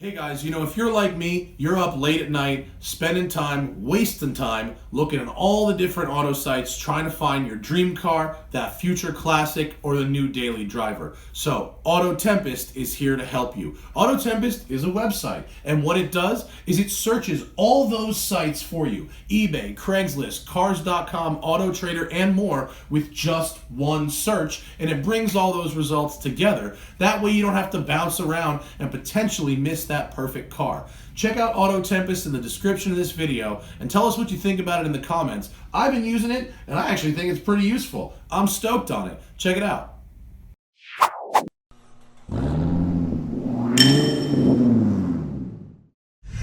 Hey guys, if you're like me, you're up late at night, spending time, wasting time, looking at all the different auto sites, trying to find your dream car, that future classic, or the new daily driver. So, AutoTempest is here to help you. AutoTempest is a website, and what it does is it searches all those sites for you. eBay, Craigslist, Cars.com, AutoTrader, and more with just one search, and it brings all those results together. That way you don't have to bounce around and potentially miss that perfect car. Check out AutoTempest in the description of this video and tell us what you think about it in the comments. I've been using it and I actually think it's pretty useful. I'm stoked on it. Check it out.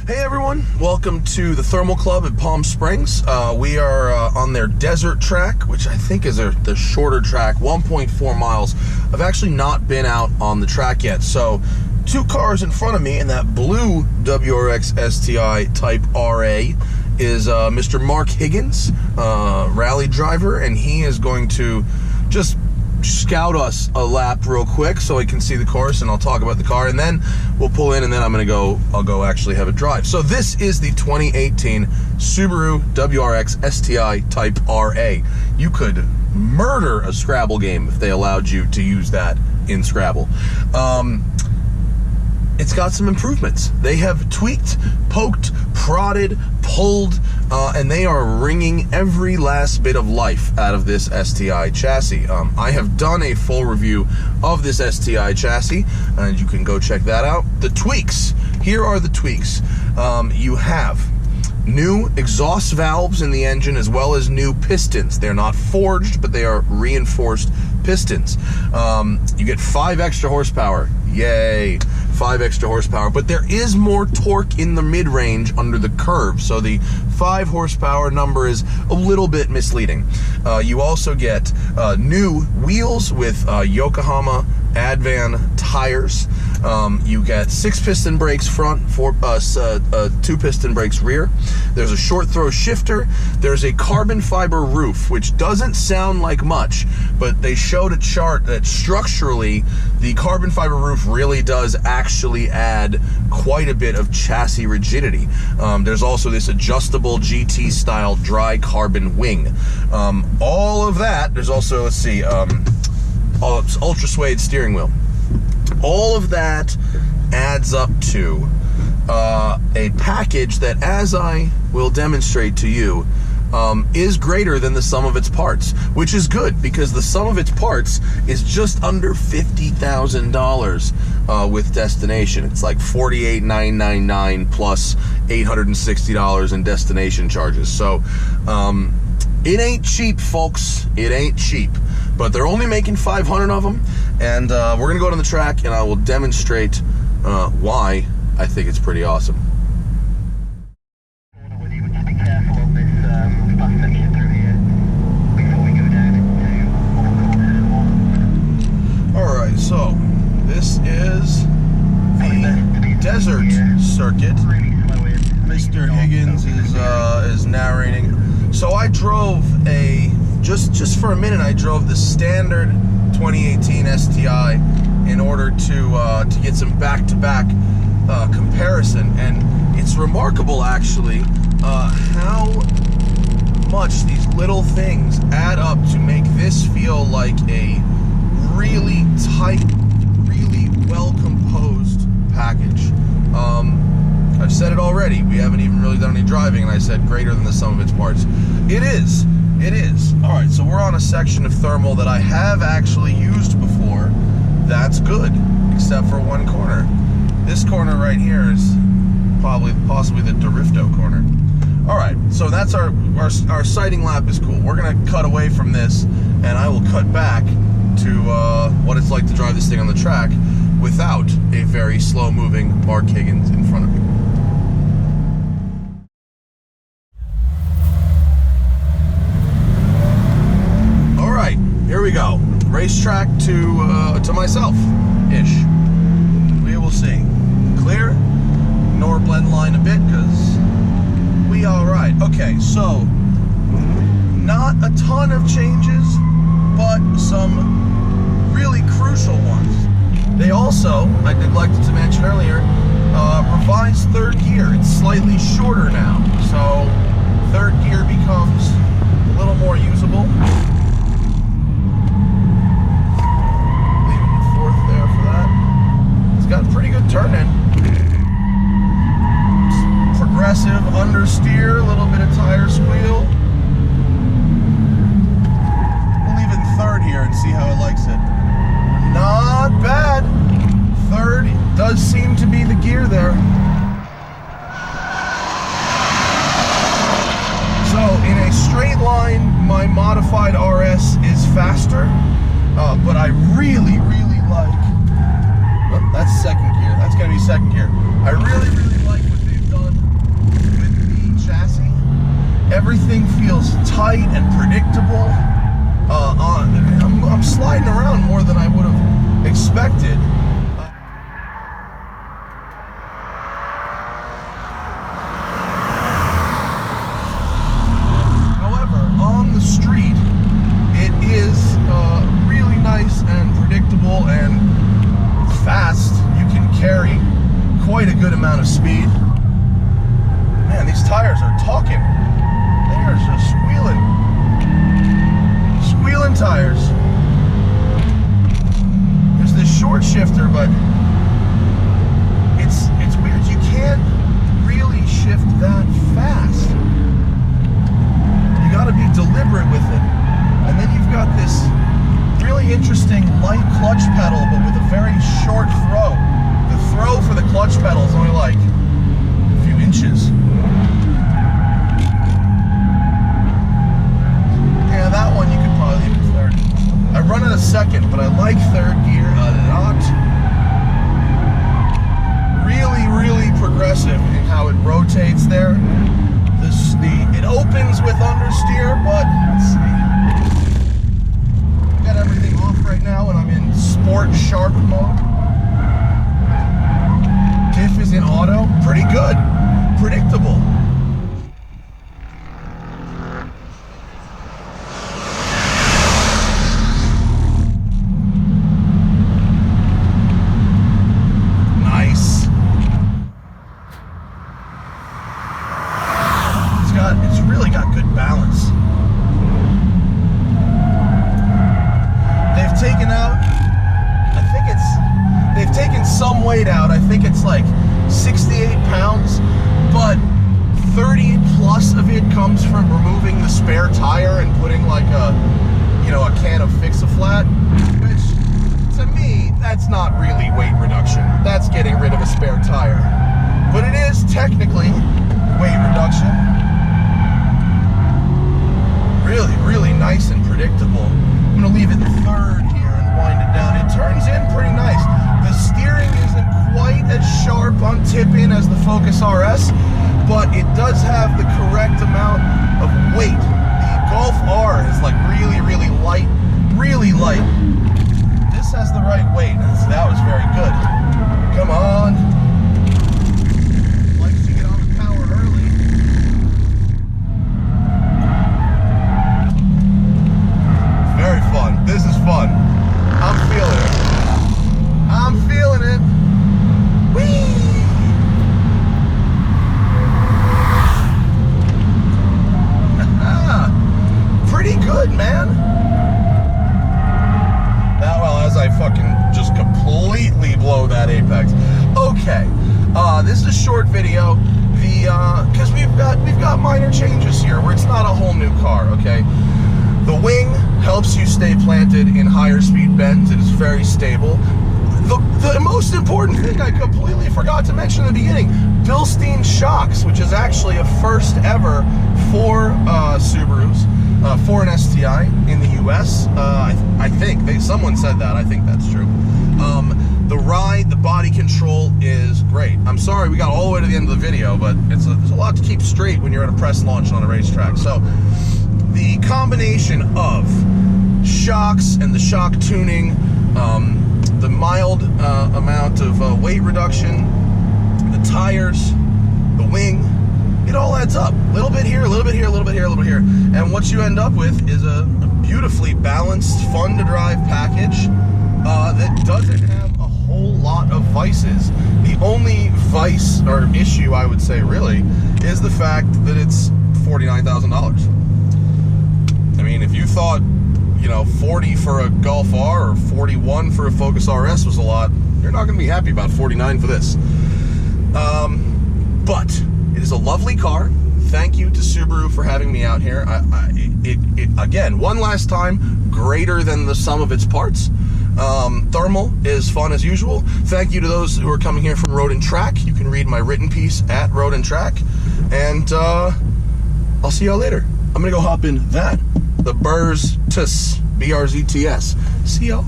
Hey everyone, welcome to the Thermal Club at Palm Springs. We are on their desert track, which I think is the shorter track, 1.4 miles. I've actually not been out on the track yet, so two cars in front of me in that blue WRX STI Type RA is Mr. Mark Higgins, rally driver, and he is going to just scout us a lap real quick so I can see the course, and I'll talk about the car, and then we'll pull in, and then I'll go actually have a drive. So this is the 2018 Subaru WRX STI Type RA. You could murder a Scrabble game if they allowed you to use that in Scrabble. It's got some improvements. They have tweaked, poked, prodded, pulled, and they are wringing every last bit of life out of this STI chassis. I have done a full review of this STI chassis, and you can go check that out. The tweaks. Here are the tweaks. You have new exhaust valves in the engine, as well as new pistons. They're not forged, but they are reinforced pistons. You get 5 extra horsepower. Yay, 5 extra horsepower. But there is more torque in the mid-range under the curve, so the 5 horsepower number is a little bit misleading. You also get new wheels with Yokohama Advan tires. You get 6 piston brakes front, 2 piston brakes rear. There's a short throw shifter. There's a carbon fiber roof, which doesn't sound like much, but they showed a chart that structurally the carbon fiber roof really does actually add quite a bit of chassis rigidity. There's also this adjustable GT style dry carbon wing. All of that, there's also, let's see, ultra suede steering wheel. All of that adds up to a package that, as I will demonstrate to you, is greater than the sum of its parts, which is good because the sum of its parts is just under $50,000 with destination. It's like $48,999 plus $860 in destination charges. So it ain't cheap, folks. It ain't cheap. But they're only making 500 of them, and we're gonna go to the track, and I will demonstrate why I think it's pretty awesome. All right, so this is the desert circuit. Mr. Higgins is narrating. So I drove just for a minute, I drove the standard 2018 STI in order to get some back-to-back comparison, and it's remarkable actually how much these little things add up to make this feel like a really tight, really well-composed package. I've said it already, we haven't even really done any driving, and I said greater than the sum of its parts. It is. Alright, so we're on a section of thermal that I have actually used before. That's good, except for one corner. This corner right here is possibly the Dorifto corner. Alright, so that's our sighting lap is cool. We're gonna cut away from this, and I will cut back to what it's like to drive this thing on the track without a very slow-moving Mark Higgins in front of me. Here we go. Racetrack to myself-ish. We will see. Clear. Ignore blend line a bit because we all right. Okay, so not a ton of changes, but some really crucial ones. They also, I neglected to mention earlier, slightly shorter now, so third gear becomes a little more usable. Leaving fourth there for that. It's got pretty good turn-in. Progressive understeer, a little bit of tire squeal. We'll leave it in third here and see how it likes it. Not bad. Third does seem to be the gear there. So in a straight line, my modified RS is faster, but I really like, well, that's second gear. That's gonna be second gear. I really like what they've done with the chassis. Everything feels tight and predictable. I'm sliding around more than I would have expected. However, on the street, it is really nice and predictable and fast. You can carry quite a good amount of speed. Man, these tires are talking. They are just squealing. Squealing tires. There's this short shifter, but it's weird. You can't really shift that fast. You gotta be deliberate with it. And then you've got this really interesting light clutch pedal, but with a very short throw. The throw for the clutch pedal is only like a few inches. Yeah, that one you could probably leave in third. I run it a second, but I like third gear a lot. Really progressive in how it rotates there. It opens with understeer, but let's see. Got everything off right now, and I'm in sport sharp mode. Diff is in auto. Pretty good. Predictable. It's really got good balance. They've taken out, they've taken some weight out. I think it's like 68 pounds, but 30 plus of it comes from removing the spare tire and putting like a can of Fix-A-Flat, which to me, that's not really weight reduction. That's getting rid of a spare tire. But it is technically weight reduction. Really nice and predictable. I'm gonna leave it in third here and wind it down. It turns in pretty nice. The steering isn't quite as sharp on tip-in as the Focus RS, but it does have the correct amount of weight. The Golf R is like really light, really light. This has the right weight, and so that was very good. Come on. Likes to get on the power early. Very fun. This is fun. I'm feeling it. I'm feeling it. Whee! Pretty good, man. That, well, as I fucking just completely blow that apex. Okay, this is a short video. Because we've got minor changes here, where it's not a whole new car. Okay, the wing helps you stay planted in higher speed bends. It is very stable. The most important thing I completely forgot to mention in the beginning, Bilstein shocks, which is actually a first ever for Subarus, for an STI in the US. I think someone said that. I think that's true. The ride, the body control is great. I'm sorry we got all the way to the end of the video, but there's a lot to keep straight when you're at a press launch on a racetrack. So the combination of shocks and the shock tuning, the mild amount of weight reduction, the tires, the wing, it all adds up. A little bit here, a little bit here, a little bit here, a little bit here. And what you end up with is a beautifully balanced, fun to drive package that doesn't have a whole lot of vices. The only vice or issue, I would say, really, is the fact that it's $49,000. I mean, if you thought, you know, 40 for a Golf R or 41 for a Focus RS was a lot, you're not going to be happy about 49 for this. But it is a lovely car. Thank you to Subaru for having me out here. Again, one last time, greater than the sum of its parts. Thermal is fun as usual. Thank you to those who are coming here from Road and Track. You can read my written piece at Road and Track. And I'll see y'all later. I'm going to go hop in that, the Birzts, BRZTS. See y'all.